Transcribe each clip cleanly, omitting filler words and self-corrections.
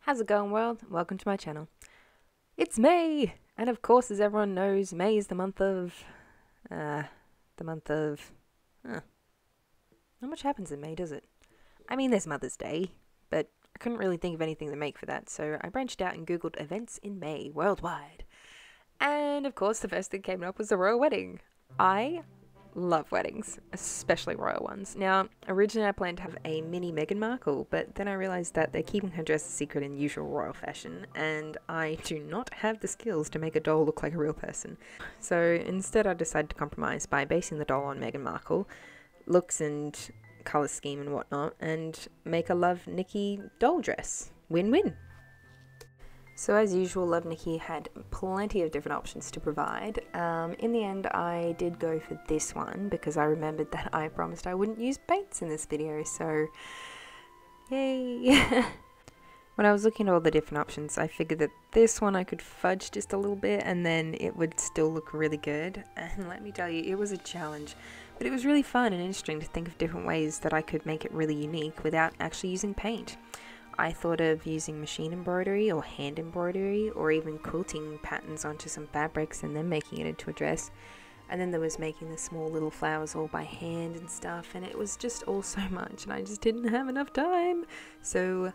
How's it going, world? Welcome to my channel. It's May! And of course, as everyone knows, May is the month of... Not much happens in May, does it? I mean, there's Mother's Day, but I couldn't really think of anything to make for that, so I branched out and googled events in May worldwide. And of course, the first thing came up was the royal wedding. I love weddings, especially royal ones. Now, originally I planned to have a mini Meghan Markle, but then I realised that they're keeping her dress a secret in usual royal fashion, and I do not have the skills to make a doll look like a real person. So instead I decided to compromise by basing the doll on Meghan Markle, looks and colour scheme and whatnot, and make a Love Nikki doll dress. Win-win! So as usual, Love Nikki had plenty of different options to provide. In the end, I did go for this one because I remembered that I promised I wouldn't use paints in this video, so yay! When I was looking at all the different options, I figured that this one I could fudge just a little bit and then it would still look really good. And let me tell you, it was a challenge, but it was really fun and interesting to think of different ways that I could make it really unique without actually using paint. I thought of using machine embroidery or hand embroidery or even quilting patterns onto some fabrics and then making it into a dress. And then there was making the small little flowers all by hand and stuff, and it was just all so much and I just didn't have enough time. So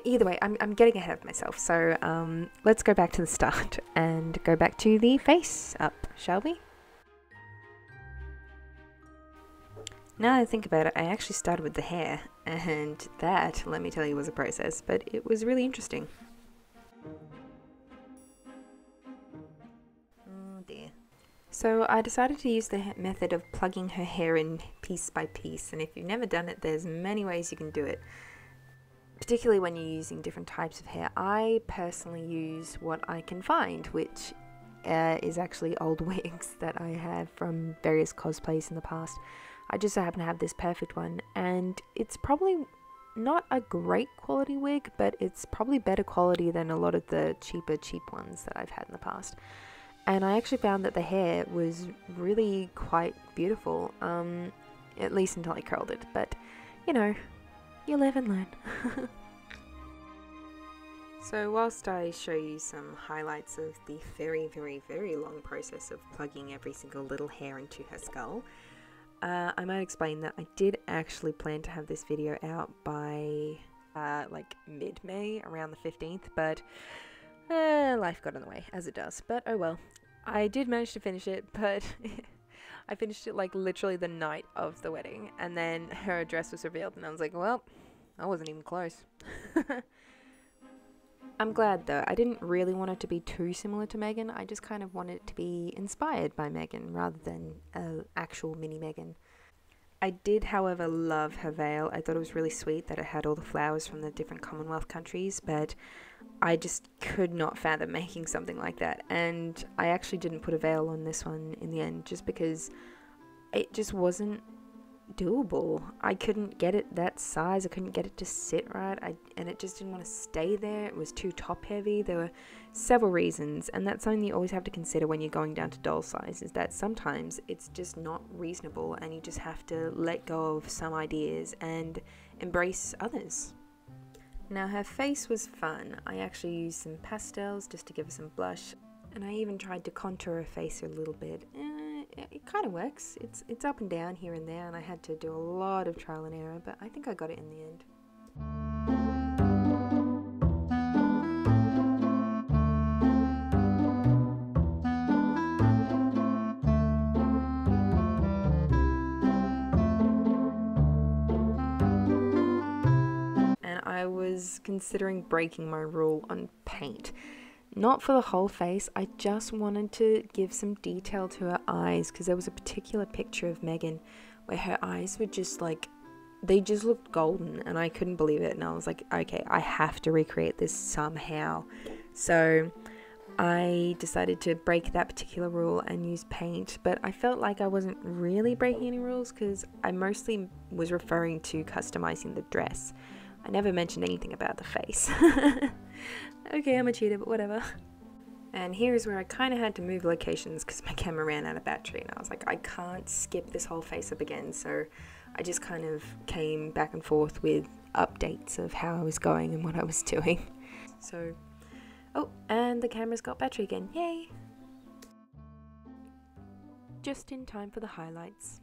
either way, I'm getting ahead of myself. So let's go back to the start and go back to the face up, shall we? Now that I think about it, I actually started with the hair, and that, let me tell you, was a process, but it was really interesting. Oh dear. So I decided to use the method of plugging her hair in piece by piece, and if you've never done it, there's many ways you can do it, particularly when you're using different types of hair. I personally use what I can find, which is actually old wigs that I have from various cosplays in the past. I just so happen to have this perfect one, and it's probably not a great quality wig, but it's probably better quality than a lot of the cheap ones that I've had in the past. And I actually found that the hair was really quite beautiful, at least until I curled it, but you know, you live and learn. So whilst I show you some highlights of the very, very, very long process of plugging every single little hair into her skull, I might explain that I did actually plan to have this video out by like mid-May, around the 15th, but life got in the way, as it does. But oh well. I did manage to finish it, but I finished it like literally the night of the wedding, and then her dress was revealed and I was like, well, I wasn't even close. I'm glad though. I didn't really want it to be too similar to Meghan. I just kind of wanted it to be inspired by Meghan rather than an actual mini Meghan. I did, however, love her veil. I thought it was really sweet that it had all the flowers from the different Commonwealth countries, but I just could not fathom making something like that. And I actually didn't put a veil on this one in the end just because it just wasn't doable. I couldn't get it that size. I couldn't get it to sit right, and it just didn't want to stay there. It was too top heavy. There were several reasons, and that's something you always have to consider when you're going down to doll size, is that sometimes it's just not reasonable and you just have to let go of some ideas and embrace others. Now her face was fun. I actually used some pastels just to give her some blush, and I even tried to contour her face a little bit. It kind of works. It's up and down here and there, and I had to do a lot of trial and error, but I think I got it in the end. And I was considering breaking my rule on paint. Not for the whole face, I just wanted to give some detail to her eyes, because there was a particular picture of Meghan where her eyes were just like, they just looked golden, and I couldn't believe it, and I was like, okay, I have to recreate this somehow. So I decided to break that particular rule and use paint, but I felt like I wasn't really breaking any rules because I mostly was referring to customizing the dress. I never mentioned anything about the face. Okay, I'm a cheater, but whatever. And here's where I kind of had to move locations because my camera ran out of battery, and I was like, I can't skip this whole face up again, so I just kind of came back and forth with updates of how I was going and what I was doing. So, oh, and the camera's got battery again. Yay! Just in time for the highlights.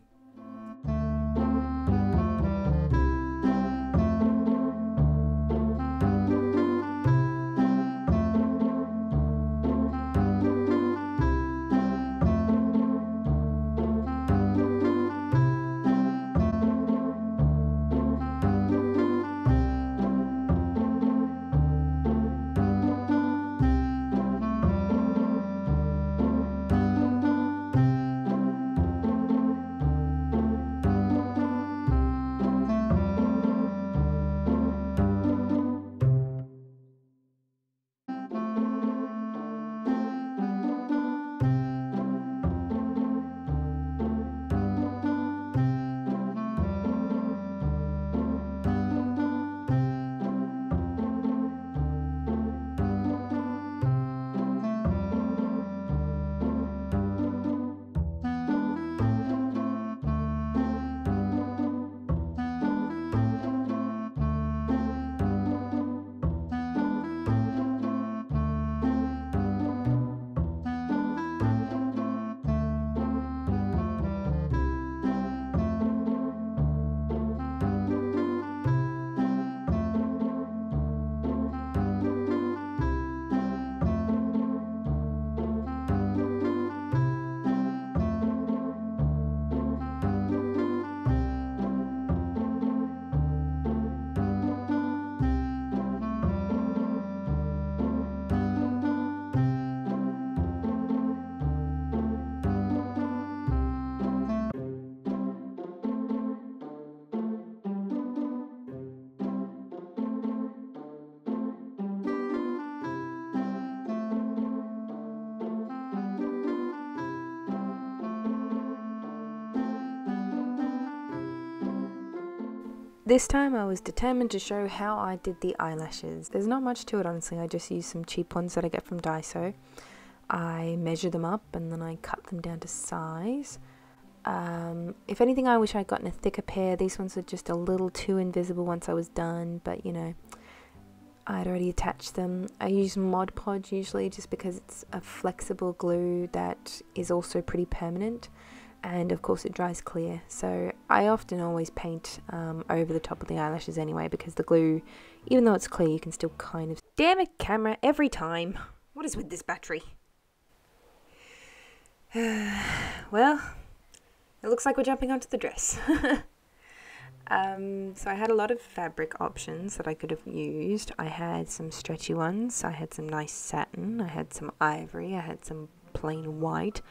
This time I was determined to show how I did the eyelashes. There's not much to it, honestly. I just used some cheap ones that I get from Daiso. I measure them up and then I cut them down to size. If anything, I wish I'd gotten a thicker pair. These ones are just a little too invisible once I was done, but you know, I'd already attached them. I use Mod Podge usually just because it's a flexible glue that is also pretty permanent. And of course it dries clear, so I often always paint over the top of the eyelashes anyway, because the glue, even though it's clear, you can still kind of... Damn it, camera, every time. What is with this battery? Well, it looks like we're jumping onto the dress. So I had a lot of fabric options that I could have used. I had some stretchy ones, I had some nice satin, I had some ivory, I had some plain white.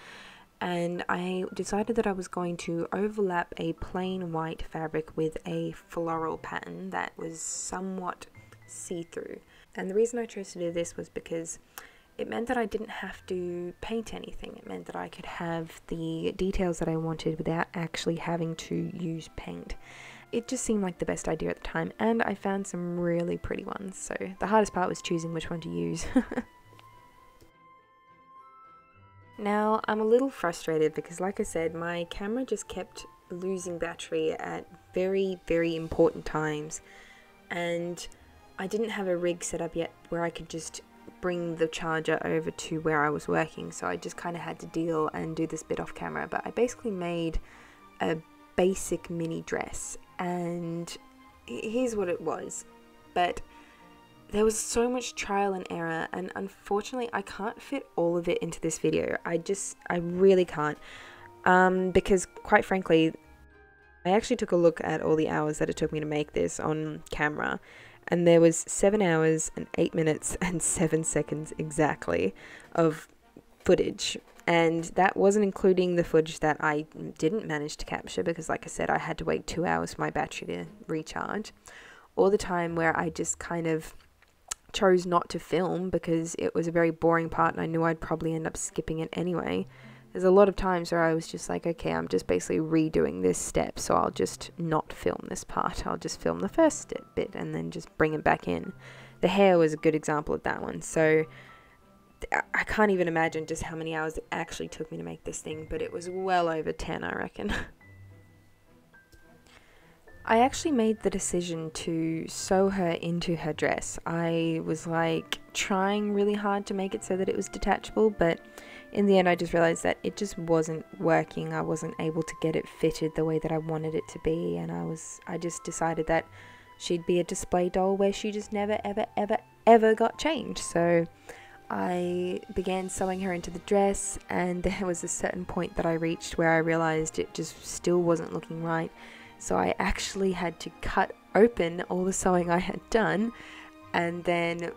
And I decided that I was going to overlap a plain white fabric with a floral pattern that was somewhat see-through. And the reason I chose to do this was because it meant that I didn't have to paint anything. It meant that I could have the details that I wanted without actually having to use paint. It just seemed like the best idea at the time, and I found some really pretty ones, so the hardest part was choosing which one to use. Now, I'm a little frustrated because, like I said, my camera just kept losing battery at very, very important times. And I didn't have a rig set up yet where I could just bring the charger over to where I was working. So I just kind of had to deal and do this bit off camera. But I basically made a basic mini dress. And here's what it was. But there was so much trial and error, and unfortunately I can't fit all of it into this video. I really can't, because quite frankly, I actually took a look at all the hours that it took me to make this on camera, and there was 7 hours and 8 minutes and 7 seconds exactly of footage, and that wasn't including the footage that I didn't manage to capture because, like I said, I had to wait 2 hours for my battery to recharge, or the time where I just kind of chose not to film because it was a very boring part and I knew I'd probably end up skipping it anyway. There's a lot of times where I was just like, okay, I'm just basically redoing this step, so I'll just not film this part. I'll just film the first bit and then just bring it back in. The hair was a good example of that one, so I can't even imagine just how many hours it actually took me to make this thing, but it was well over 10, I reckon. I actually made the decision to sew her into her dress. I was like trying really hard to make it so that it was detachable, but in the end I just realized that it just wasn't working. I wasn't able to get it fitted the way that I wanted it to be, and I just decided that she'd be a display doll where she just never ever got changed. So I began sewing her into the dress, and there was a certain point that I reached where I realized it just still wasn't looking right. So I actually had to cut open all the sewing I had done, and then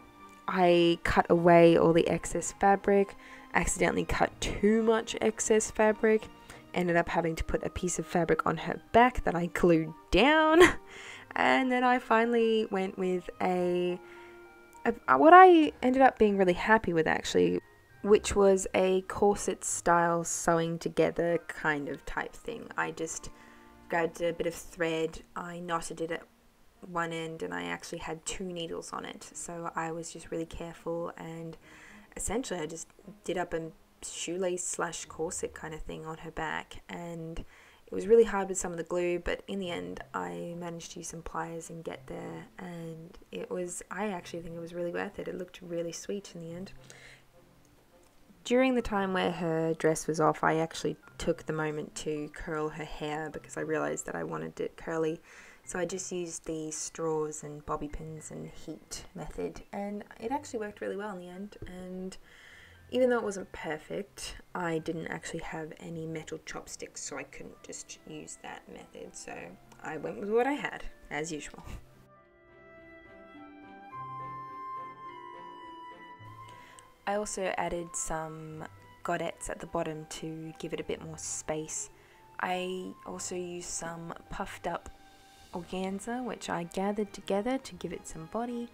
I cut away all the excess fabric, accidentally cut too much excess fabric, ended up having to put a piece of fabric on her back that I glued down, and then I finally went with what I ended up being really happy with actually, which was a corset style sewing together kind of type thing. I just grabbed a bit of thread, I knotted it at one end, and I actually had 2 needles on it, so I was just really careful, and essentially I just did up a shoelace slash corset kind of thing on her back, and it was really hard with some of the glue, but in the end I managed to use some pliers and get there, and I actually think it was really worth it. It looked really sweet in the end. During the time where her dress was off, I actually took the moment to curl her hair because I realized that I wanted it curly. So I just used the straws and bobby pins and heat method, and it actually worked really well in the end. And even though it wasn't perfect, I didn't actually have any metal chopsticks, so I couldn't just use that method. So I went with what I had, as usual. I also added some godettes at the bottom to give it a bit more space. I also used some puffed up organza, which I gathered together to give it some body,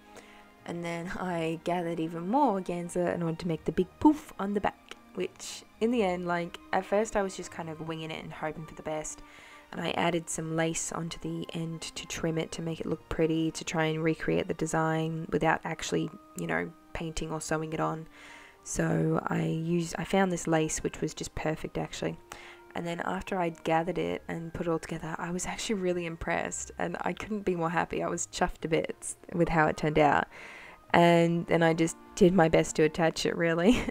and then I gathered even more organza in order to make the big poof on the back, which in the end, like at first I was just kind of winging it and hoping for the best, and I added some lace onto the end to trim it to make it look pretty, to try and recreate the design without actually, painting or sewing it on. So I found this lace which was just perfect actually, and then after I'd gathered it and put it all together, I was actually really impressed, and I couldn't be more happy. I was chuffed to bits with how it turned out, and then I just did my best to attach it really.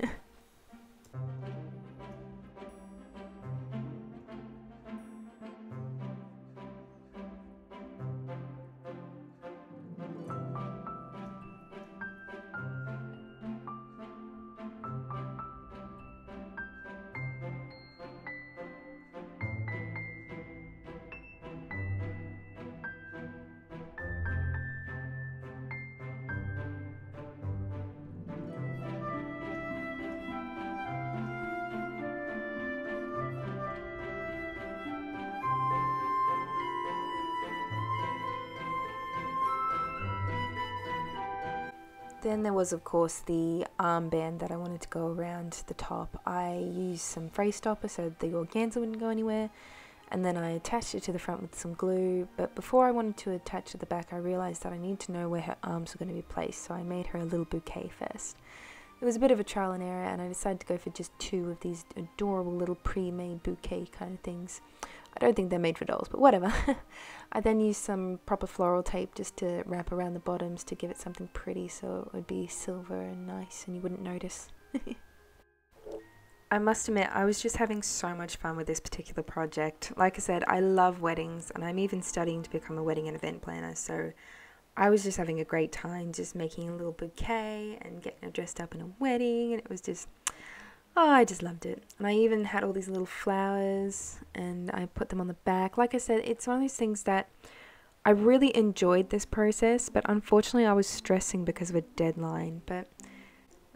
Then there was of course the armband that I wanted to go around the top. I used some fray stopper so the organza wouldn't go anywhere, and then I attached it to the front with some glue, but before I wanted to attach to the back I realised that I needed to know where her arms were going to be placed, so I made her a little bouquet first. It was a bit of a trial and error, and I decided to go for just 2 of these adorable little pre-made bouquet kind of things. I don't think they're made for dolls, but whatever. I then used some proper floral tape just to wrap around the bottoms to give it something pretty so it would be silver and nice and you wouldn't notice. I must admit, I was just having so much fun with this particular project. Like I said, I love weddings, and I'm even studying to become a wedding and event planner, so I was just having a great time just making a little bouquet and getting her dressed up in a wedding, and it was just, oh, I just loved it. And I even had all these little flowers and I put them on the back. Like I said, it's one of those things that I really enjoyed this process, but unfortunately I was stressing because of a deadline. But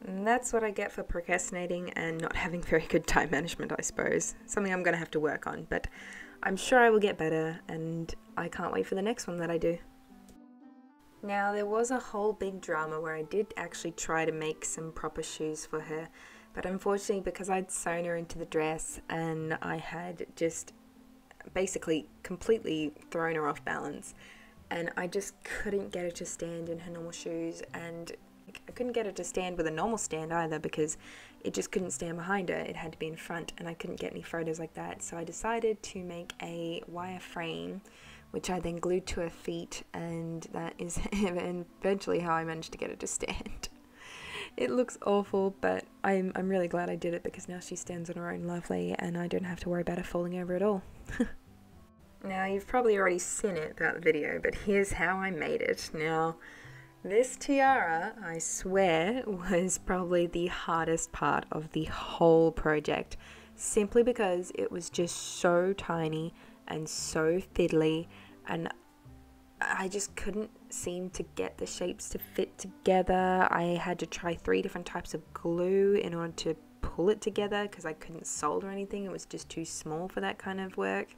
that's what I get for procrastinating and not having very good time management, I suppose. Something I'm going to have to work on, but I'm sure I will get better, and I can't wait for the next one that I do. Now, there was a whole big drama where I did actually try to make some proper shoes for her, but unfortunately because I'd sewn her into the dress and I had just basically completely thrown her off balance, and I just couldn't get her to stand in her normal shoes, and I couldn't get her to stand with a normal stand either because it just couldn't stand behind her. It had to be in front, and I couldn't get any photos like that, so I decided to make a wire frame which I then glued to her feet, and that is eventually how I managed to get her to stand. It looks awful, but I'm really glad I did it, because now she stands on her own lovely and I don't have to worry about her falling over at all. Now, you've probably already seen it throughout the video, but here's how I made it. Now, this tiara, I swear, was probably the hardest part of the whole project, simply because it was just so tiny and so fiddly, and I just couldn't seem to get the shapes to fit together. I had to try 3 different types of glue in order to pull it together, because I couldn't solder anything. It was just too small for that kind of work.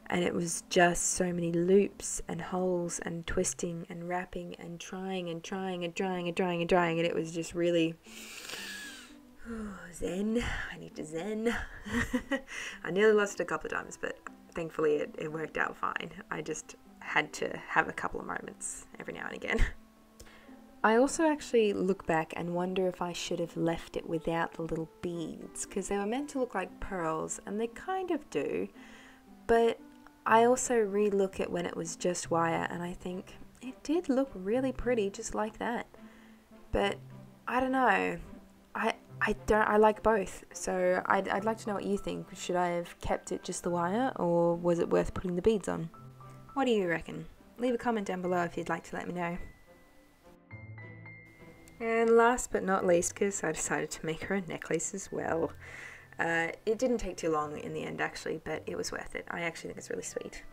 And it was just so many loops and holes and twisting and wrapping and trying and trying and trying and trying and trying, and it was just really zen. I need to zen. I nearly lost it a couple of times, but thankfully it worked out fine. I just had to have a couple of moments every now and again. I also actually look back and wonder if I should have left it without the little beads, because they were meant to look like pearls, and they kind of do, but I also re-look at when it was just wire, and I think it did look really pretty just like that. But I don't know, I like both, so I'd like to know what you think. Should I have kept it just the wire, or was it worth putting the beads on? What do you reckon? Leave a comment down below if you'd like to let me know. And last but not least, because I decided to make her a necklace as well. It didn't take too long in the end, actually, but it was worth it. I actually think it's really sweet.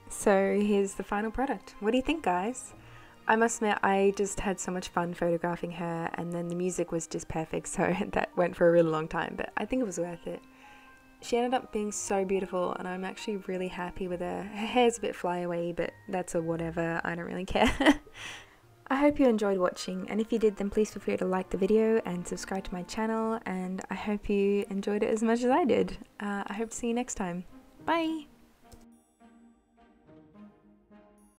So here's the final product. What do you think, guys? I must admit, I just had so much fun photographing her, and then the music was just perfect, so that went for a really long time, but I think it was worth it. She ended up being so beautiful, and I'm actually really happy with her. Her hair's a bit flyaway, but that's a whatever, I don't really care. I hope you enjoyed watching, and if you did, then please feel free to like the video and subscribe to my channel, and I hope you enjoyed it as much as I did. I hope to see you next time. Bye!